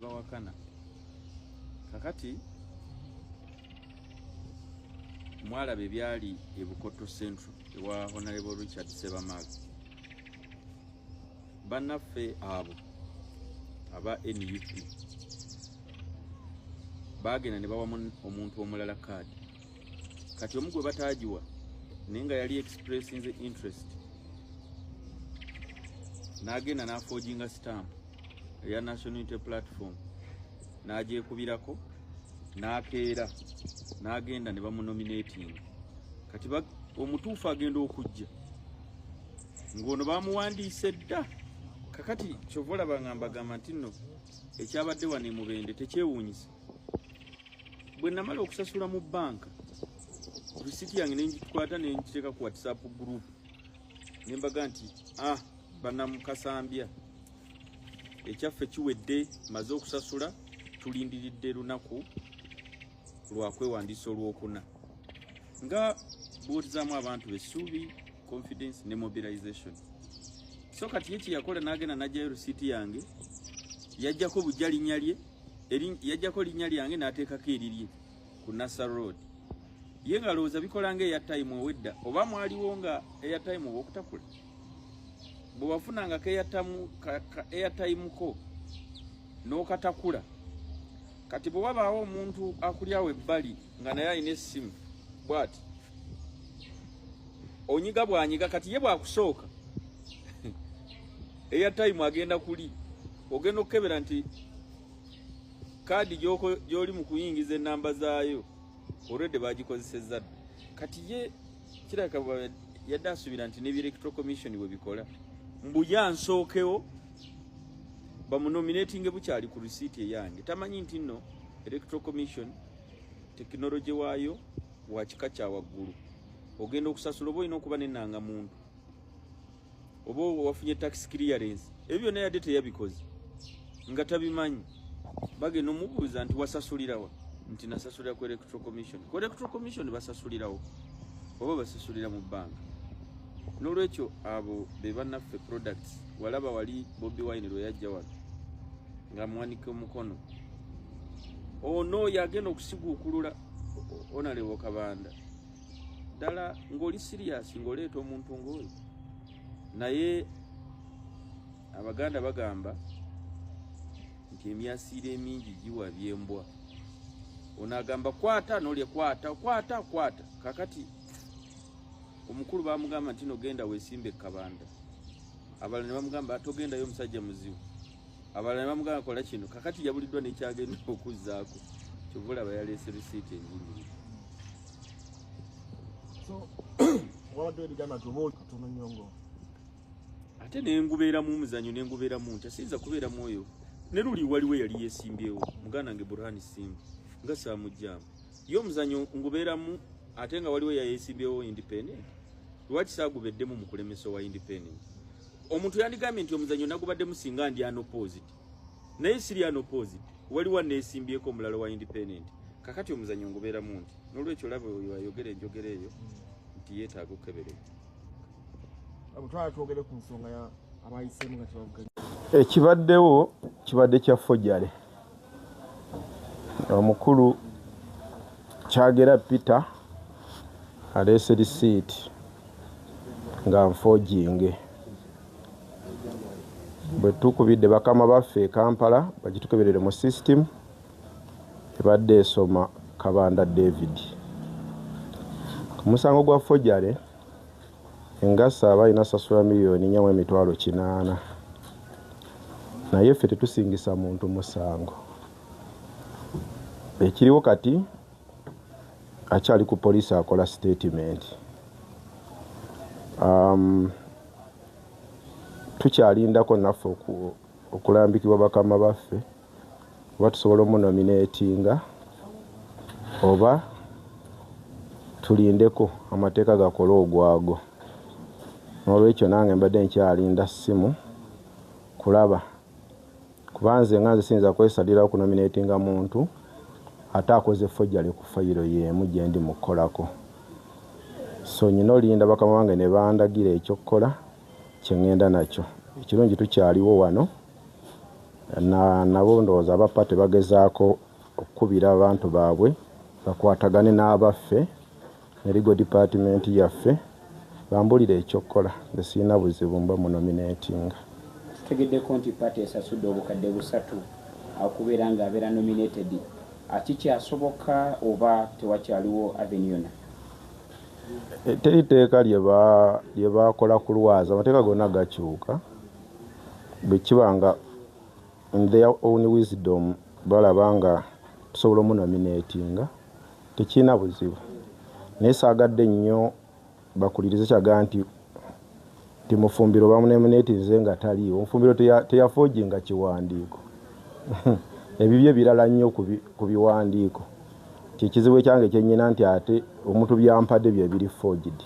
bawakana. Kakati mwalabe byali e Bukoto Central ewa Honorable Richard Sebamaga. Bannaffe abo aba NUP bagenda ne bawa omuntu omulala kaadi. Kati omugwe batajiwa nenga yali expressing the interest. Nagenda na forging stamp ya National Unity Platform. Naje kubirako nakeera nagenda ne bamunominating. Kati omutuufu agenda okujja ngono bamuwandiise dda. Kakati kyovola bangamba gamba nti nno ekyabadde wano Mubende tekyewuunyisa. Bwe namala okusasula mu banka risiti yange nengikwata nengiteeka ku WhatsApp group nembaga nti banamukasambya ekyaffe kiwedde maze okusasula tulindiridde lunaku lwakwewandiisa olwokuna nga buulizaamu abantu bessuubi confidence ne mobilization. So kati yeki yakola nagenda najjayo risiti yange yajjako bujja linnya lye yajjako linnya lyange n'ateekako erirye ku Nassar Road. Ye ngalowooza bikola nga airtime owedda oba mwaliwo nga airtime oba okutakula bwe wafunanga airtime ko n'okatakula. Kati bwe wabaawo omuntu akulyawo ebbali nga naye alina essimu bw'ati onyiga bwanyiga kati ye bwakusooka airtime agenda kuli ogenda okukebera nti kaadi gy'oli mu kuyingiza ennamba zaayo already bagikozesezza. Kati ye kirabika yadde asuubira nti ne Electoral Commission bwe bikola mbuya nsookewo bamunominating bukyali ku receipt eyange. Tamanyi nti nno Electoral Commission technology waayo wa kika kya waggulu. Ogenda okusasula oba olina okuba n'ennanga muntu oba wafunye tax clearance ebyo naye yadde teyabikoze nga tabimanyi. Bagenda omubuuza nti wasasulirawa nti nasasulira ku Electoral Commission. Ku Electoral Commission basasulirawo oba basasulira mu banka. N'olwekyo abo be bannaffe products walaba wali Bobi Wine lwe yajja wano nga mwanike omukono ono yagenda okusiguukulula Honorable Kabanda ddala ng'oli serious ng'oleeta omuntu ng'oyo. Naye Abaganda bagamba nti emyasiiro emingi giwa byembwa. Ono agamba kwata n'olye kwata. Kakati omukulu bamugamba nti nogenda weesimbe Kabanda. Abalala ne bamugamba togendayo omusajja muzibu. Abalala ne bamugamba kola kino. Kakati yabuliddwa n'ekyagenda okuzzaako. Kyovula bayaleese risiiti enjingi. So wabadde edigana tobo katono nyongo. Ate nengubeera mu muzanyo nengubeera mu nti sinza kubeera mwoyo. Ne luli waliwe yali yeesimbyewo muganda nge Burhani Simba nga saamujjaamu. Yo omuzanyo ngubeeramu ate nga waliwe yeesimbyewo independent. Lwaki saagubeddemu mu kulemesa wa independent? Omuntu yandigambye nti omuzanyo nagubaddemu singa ndi unopposed. Naye siri unopposed. Waliwo neesimbyeko omulala wa independent. Kakati omuzanyo ngubeeramu nti n'olwekyo olaba oyo ayogera enjogera eyo nti yeetaaga okukeberera. Abutwala twogere ku nsonga ya abayisemu nga tebavuganya. Ekibaddewo kibadde kya ffojjale. Omukulu Kyagera Peter aleese risiiti nga nfojinge. Bwe tukubidde bakama baffe e Kampala bagitukeberere mu system ebadde esoma Kabanda David. Ku musango gwa ffojjale engasa abalina sasula miliyoni 4,800. Naye ffe tetusingisa muntu musango. Ekiriwo kati akyali ku poliisi akola statement. Tukyalindako naffe okulambikibwa bakama baffe oba tusobola omunominatinga oba tulindeko amateeka gakola ogwago. N'olwekyo nange mbadde nkyalinda ssimu kulaba kubanze nga nze siyinza kwesalirawo kunominatinga muntu ate akoze ffojjale ku fayiro y'emu gye ndi mukolako. So nyina olinda bakama bange ne bandagira ekyokukola kye ŋŋenda nakyo. Ekirungi tukyaliwo wano nabo ndowooza abappa tebagezaako okukubira abantu baabwe bakwatagane n'abaffe ne legal department yaffe bambulire ekyokukola nze sirina buzibu mba mu nominatinga. Tutegeddeko nti paati esasudde obukadde 3 okubeera ng'abeera nominated. Kikyasoboka oba tewakyaliwo avenue yonna? Teri tteeka lye baakola ku lwazi, amateeka gonna gakyuka. Bwe kiba nga in their own wisdom balaba nga tusobola omunominatinga tekirina buzibu. Naye saagadde nnyo bakulirize kyaga nti Mufumbiro bamunominatinze nga taliiwo. Mufumbiro teyafoojinga kiwandiiko. Ebibyo ebirala nnyo ku biwandiiko. Kikizibu ekyange kyennyina nti ate omuntu byampadde bye biri forged.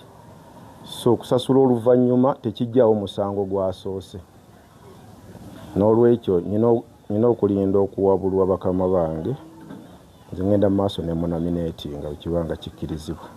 So okusasula oluvannyuma tekijjawo musango gwasoose. N'olwekyo nina okulinda okuwabulwa bakama bange nze ngenda mu maaso ne munominatinga bwe kiba nga kikkirizibwa.